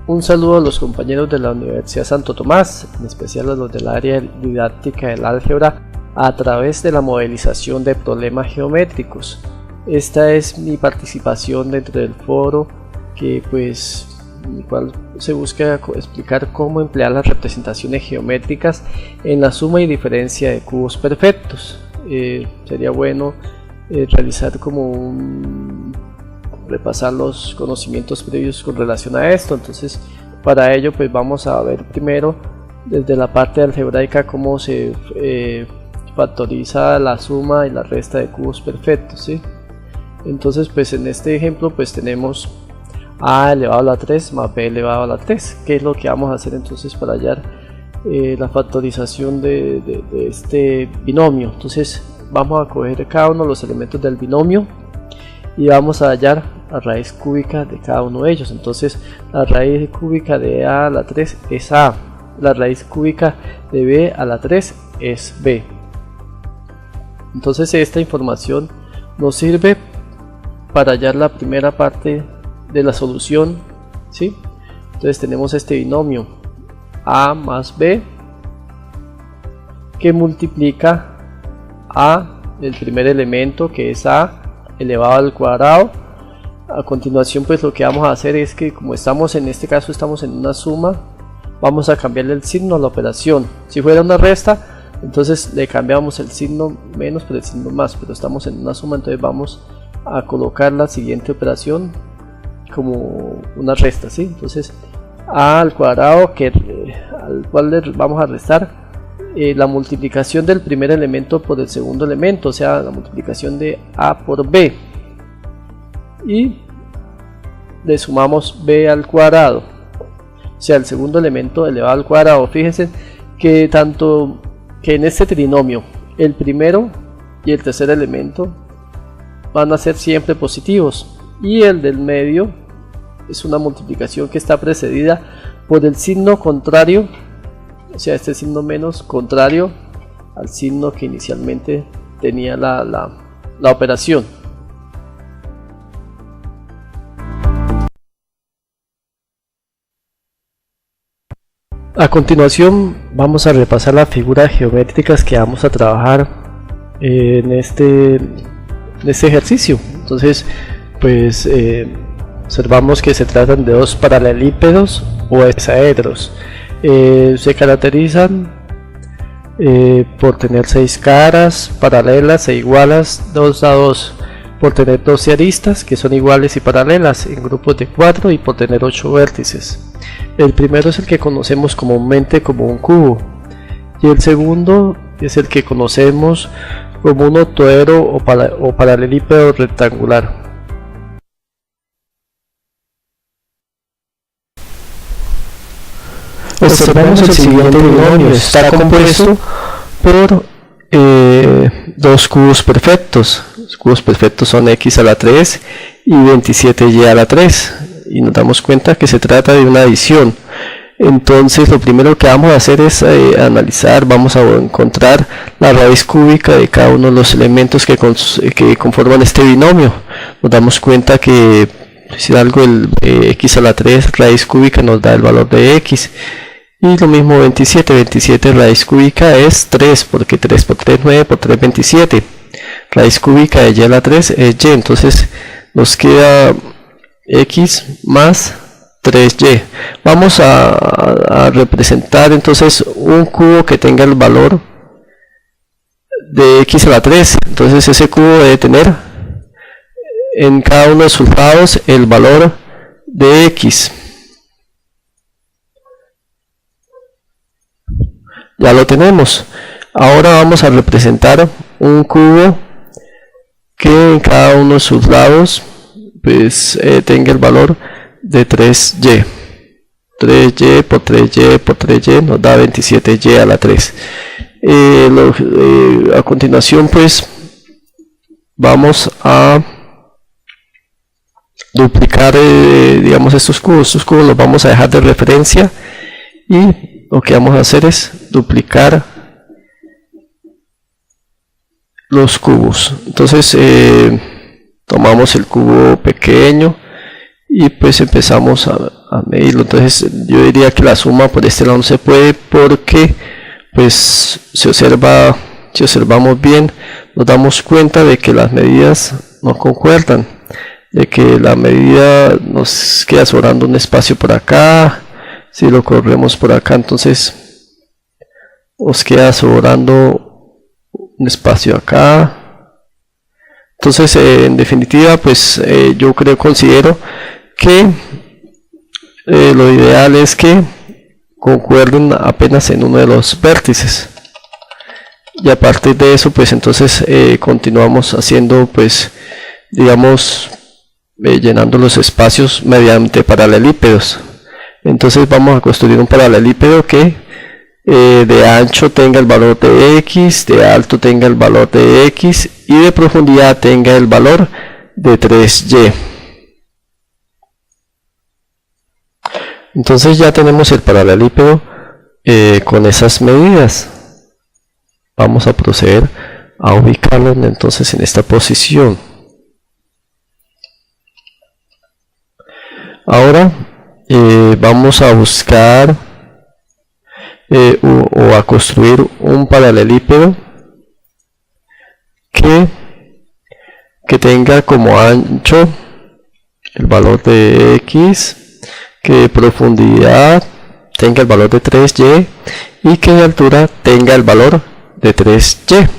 Un saludo a los compañeros de la Universidad Santo Tomás, en especial a los del área didáctica del álgebra, a través de la modelización de problemas geométricos. Esta es mi participación dentro del foro, en el cual se busca explicar cómo emplear las representaciones geométricas en la suma y diferencia de cubos perfectos. Sería bueno realizar repasar los conocimientos previos con relación a esto. Entonces, para ello vamos a ver primero desde la parte algebraica cómo se factoriza la suma y la resta de cubos perfectos, ¿sí? Entonces, en este ejemplo tenemos a elevado a la 3 más b elevado a la 3. ¿Qué es lo que vamos a hacer entonces para hallar la factorización de este binomio? Entonces vamos a coger cada uno de los elementos del binomio y vamos a hallar la raíz cúbica de cada uno de ellos. Entonces la raíz cúbica de a a la 3 es a, la raíz cúbica de b a la 3 es b. Entonces esta información nos sirve para hallar la primera parte de la solución, ¿sí? Entonces tenemos este binomio a más b que multiplica a el primer elemento, que es a elevado al cuadrado. A continuación lo que vamos a hacer es que, como en este caso estamos en una suma, vamos a cambiarle el signo a la operación. Si fuera una resta, entonces le cambiamos el signo menos por el signo más, pero estamos en una suma, entonces vamos a colocar la siguiente operación como una resta, ¿sí? Entonces a al cuadrado, al cual le vamos a restar la multiplicación del primer elemento por el segundo elemento, o sea, la multiplicación de a por b, y le sumamos b al cuadrado, o sea, el segundo elemento elevado al cuadrado. Fíjense que en este trinomio el primero y el tercer elemento van a ser siempre positivos, y el del medio es una multiplicación que está precedida por el signo contrario, o sea, este signo menos contrario al signo que inicialmente tenía la operación. A continuación vamos a repasar las figuras geométricas que vamos a trabajar en este ejercicio. Entonces observamos que se tratan de dos paralelípedos o hexaedros. Se caracterizan por tener 6 caras paralelas e iguales 2 a 2, por tener 12 aristas que son iguales y paralelas en grupos de 4 y por tener 8 vértices. El primero es el que conocemos comúnmente como un cubo, y el segundo es el que conocemos como un octoedro o paralelípedo rectangular. Observamos el siguiente binomio. Está compuesto por dos cubos perfectos. Los cubos perfectos son x a la 3 y 27y a la 3, y nos damos cuenta que se trata de una adición. Entonces lo primero que vamos a hacer es analizar, vamos a encontrar la raíz cúbica de cada uno de los elementos que conforman este binomio. Nos damos cuenta que si algo el x a la 3 raíz cúbica nos da el valor de x, y lo mismo 27 raíz cúbica es 3, porque 3 por 3 9, por 3 27, raíz cúbica de y a la 3 es y, entonces nos queda x más 3y. Vamos a representar entonces un cubo que tenga el valor de x a la 3, entonces ese cubo debe tener en cada uno de sus lados el valor de x. Ya lo tenemos. Ahora vamos a representar un cubo que en cada uno de sus lados tenga el valor de 3y. 3y por 3y por 3y nos da 27y a la 3. A continuación vamos a duplicar digamos estos cubos los vamos a dejar de referencia, y lo que vamos a hacer es duplicar los cubos. Entonces tomamos el cubo pequeño y pues empezamos a medirlo. Entonces yo diría que la suma por este lado no se puede, porque pues si observamos bien, nos damos cuenta de que las medidas no concuerdan, de que la medida nos queda sobrando un espacio por acá. Si lo corremos por acá, entonces nos queda sobrando un espacio acá. Entonces en definitiva, pues yo considero que lo ideal es que concuerden apenas en uno de los vértices, y a partir de eso pues entonces continuamos haciendo, pues digamos, llenando los espacios mediante paralelípedos. Entonces vamos a construir un paralelípedo que de ancho tenga el valor de x, de alto tenga el valor de x y de profundidad tenga el valor de 3y. Entonces ya tenemos el paralelípedo con esas medidas. Vamos a proceder a ubicarlo entonces en esta posición. Ahora vamos a buscar o a construir un paralelípedo que tenga como ancho el valor de x, que de profundidad tenga el valor de 3y y que de altura tenga el valor de 3y.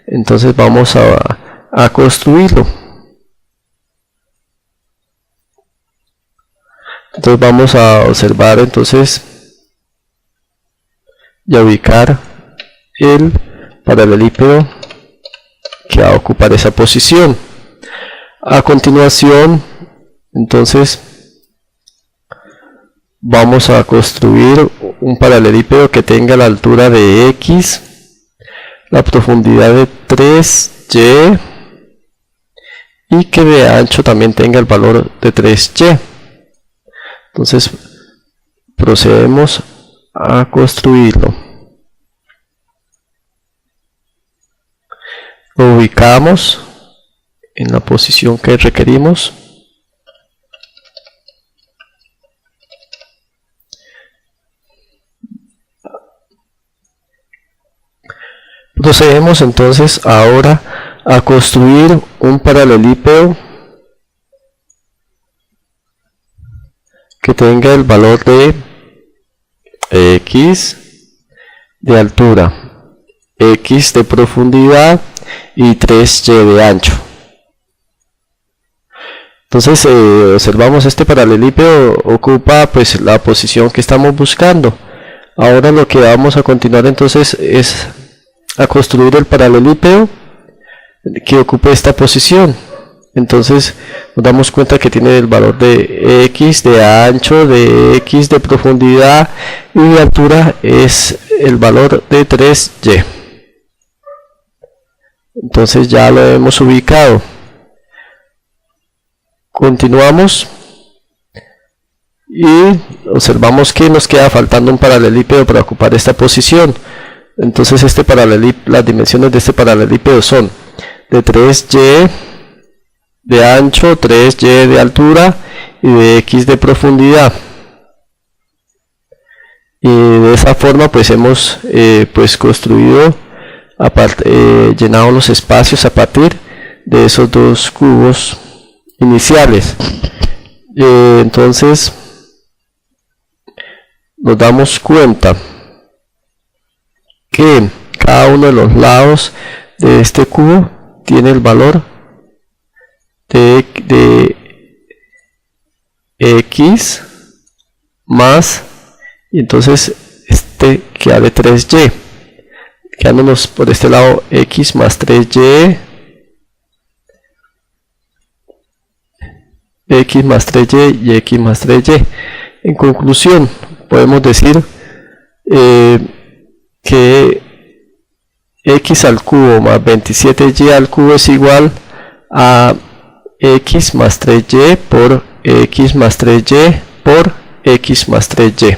Entonces vamos a construirlo. Entonces vamos a observar entonces y a ubicar el paralelípedo que va a ocupar esa posición. A continuación, entonces vamos a construir un paralelípedo que tenga la altura de x, la profundidad de 3y y que de ancho también tenga el valor de 3y. Entonces procedemos a construirlo. Lo ubicamos en la posición que requerimos. Procedemos entonces ahora a construir un paralelípedo que tenga el valor de x de altura, x de profundidad y 3y de ancho. Entonces observamos este paralelípedo ocupa pues la posición que estamos buscando. Ahora lo que vamos a continuar entonces es a construir el paralelípedo que ocupe esta posición. Entonces nos damos cuenta que tiene el valor de x de ancho, de x de profundidad y de altura es el valor de 3y. Entonces ya lo hemos ubicado. Continuamos y observamos que nos queda faltando un paralelípedo para ocupar esta posición. Entonces las dimensiones de este paralelípedo son de 3y de ancho, 3y de altura y de x de profundidad. Y de esa forma pues hemos construido, llenado los espacios a partir de esos dos cubos iniciales. Entonces nos damos cuenta que cada uno de los lados de este cubo tiene el valor de x más, y entonces este queda de 3y, quedándonos por este lado x más 3y, x más 3y y x más 3y. En conclusión, podemos decir que x al cubo más 27y al cubo es igual a x más 3y por x más 3y por x más 3y.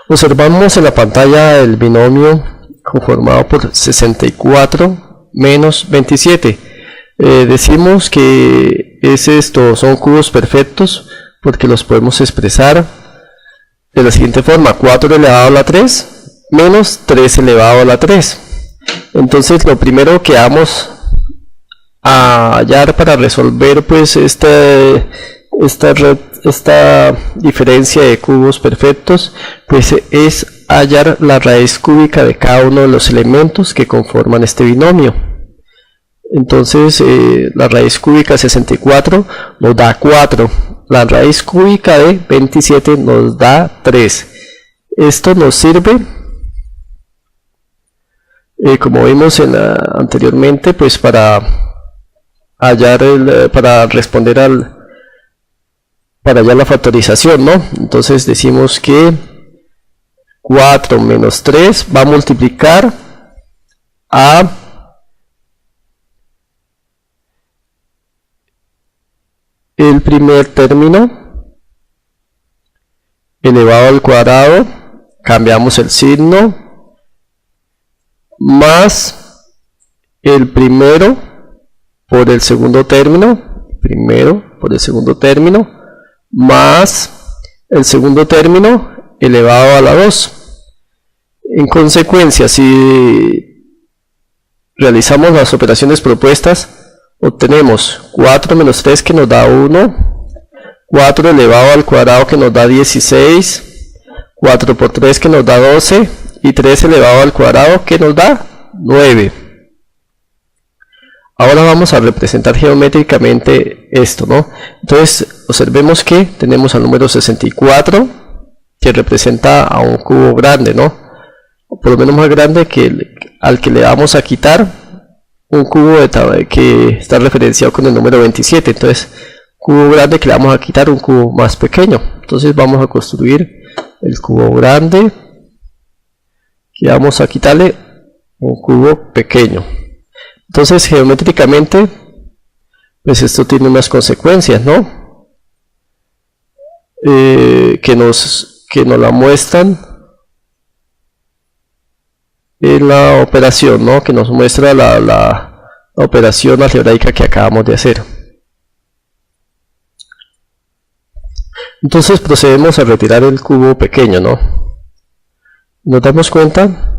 Observamos en la pantalla el binomio conformado por 64 menos 27. Decimos que son cubos perfectos porque los podemos expresar de la siguiente forma: 4 elevado a la 3 menos 3 elevado a la 3. Entonces lo primero que vamos a hallar para resolver pues esta diferencia de cubos perfectos pues es hallar la raíz cúbica de cada uno de los elementos que conforman este binomio. Entonces la raíz cúbica de 64 nos da 4, la raíz cúbica de 27 nos da 3. Esto nos sirve, como vimos anteriormente, pues para hallar para responder para hallar la factorización, ¿no? Entonces decimos que 4 menos 3 va a multiplicar a el primer término elevado al cuadrado, cambiamos el signo, más el primero por el segundo término, más el segundo término elevado a la 2. En consecuencia, si realizamos las operaciones propuestas, obtenemos 4 menos 3 que nos da 1, 4 elevado al cuadrado que nos da 16, 4 por 3 que nos da 12 y 3 elevado al cuadrado que nos da 9. Ahora vamos a representar geométricamente esto, ¿no? Entonces observemos que tenemos al número 64 que representa a un cubo grande, ¿no? O por lo menos más grande al que le vamos a quitar un cubo que está referenciado con el número 27. Entonces cubo grande que le vamos a quitar un cubo más pequeño. Entonces vamos a construir el cubo grande que vamos a quitarle un cubo pequeño. Entonces geométricamente pues esto tiene unas consecuencias, ¿no? Que nos la muestran en la operación, ¿no? Que nos muestra la operación algebraica que acabamos de hacer. Entonces procedemos a retirar el cubo pequeño, ¿no? Nos damos cuenta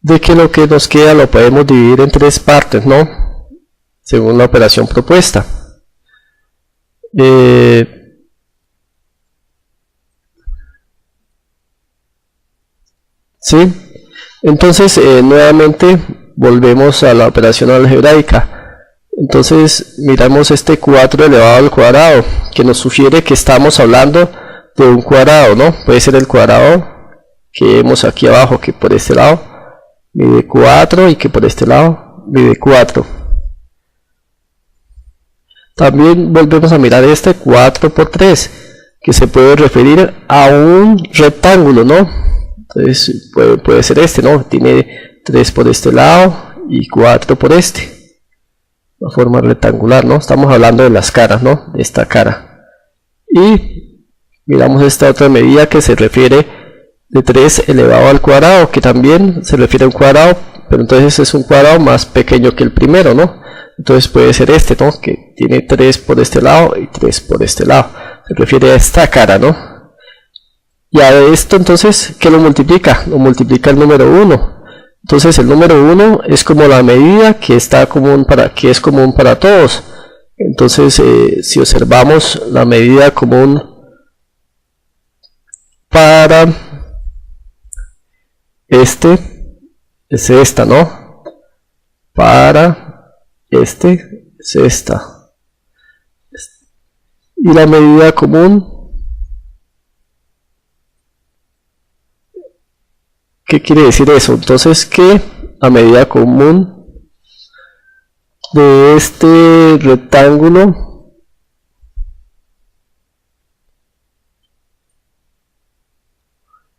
de que lo que nos queda lo podemos dividir en 3 partes, ¿no? Según la operación propuesta. ¿Sí? Entonces nuevamente volvemos a la operación algebraica. Entonces miramos este 4 elevado al cuadrado que nos sugiere que estamos hablando de un cuadrado, ¿no? Puede ser el cuadrado que vemos aquí abajo, que por este lado mide 4 y que por este lado mide 4. También volvemos a mirar este 4 por 3 que se puede referir a un rectángulo, ¿no? Entonces puede ser este, ¿no? Tiene 3 por este lado y 4 por este. Una forma rectangular, ¿no? Estamos hablando de las caras, ¿no? De esta cara. Y miramos esta otra medida que se refiere de 3 elevado al cuadrado, que también se refiere a un cuadrado, pero entonces es un cuadrado más pequeño que el primero, ¿no? Entonces puede ser este, ¿no? Que tiene 3 por este lado y 3 por este lado. Se refiere a esta cara, ¿no? Y a esto entonces, ¿qué lo multiplica? Lo multiplica el número 1. Entonces el número 1 es como la medida que es común para todos. Entonces si observamos la medida común para este, es esta, ¿no? Para este es esta. Y la medida común, ¿qué quiere decir eso? Entonces que la medida común de este rectángulo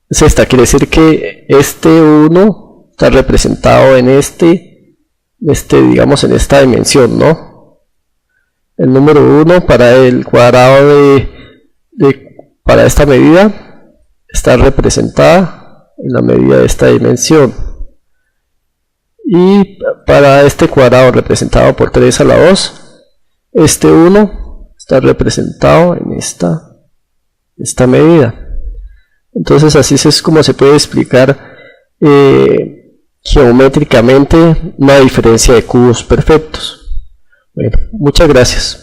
es esta. Quiere decir que este 1 está representado en digamos en esta dimensión, ¿no? El número 1 para el cuadrado para esta medida está representada en la medida de esta dimensión. Y para este cuadrado representado por 3 a la 2, este 1 está representado en esta medida. Entonces así es como se puede explicar geométricamente una diferencia de cubos perfectos. Bueno, muchas gracias.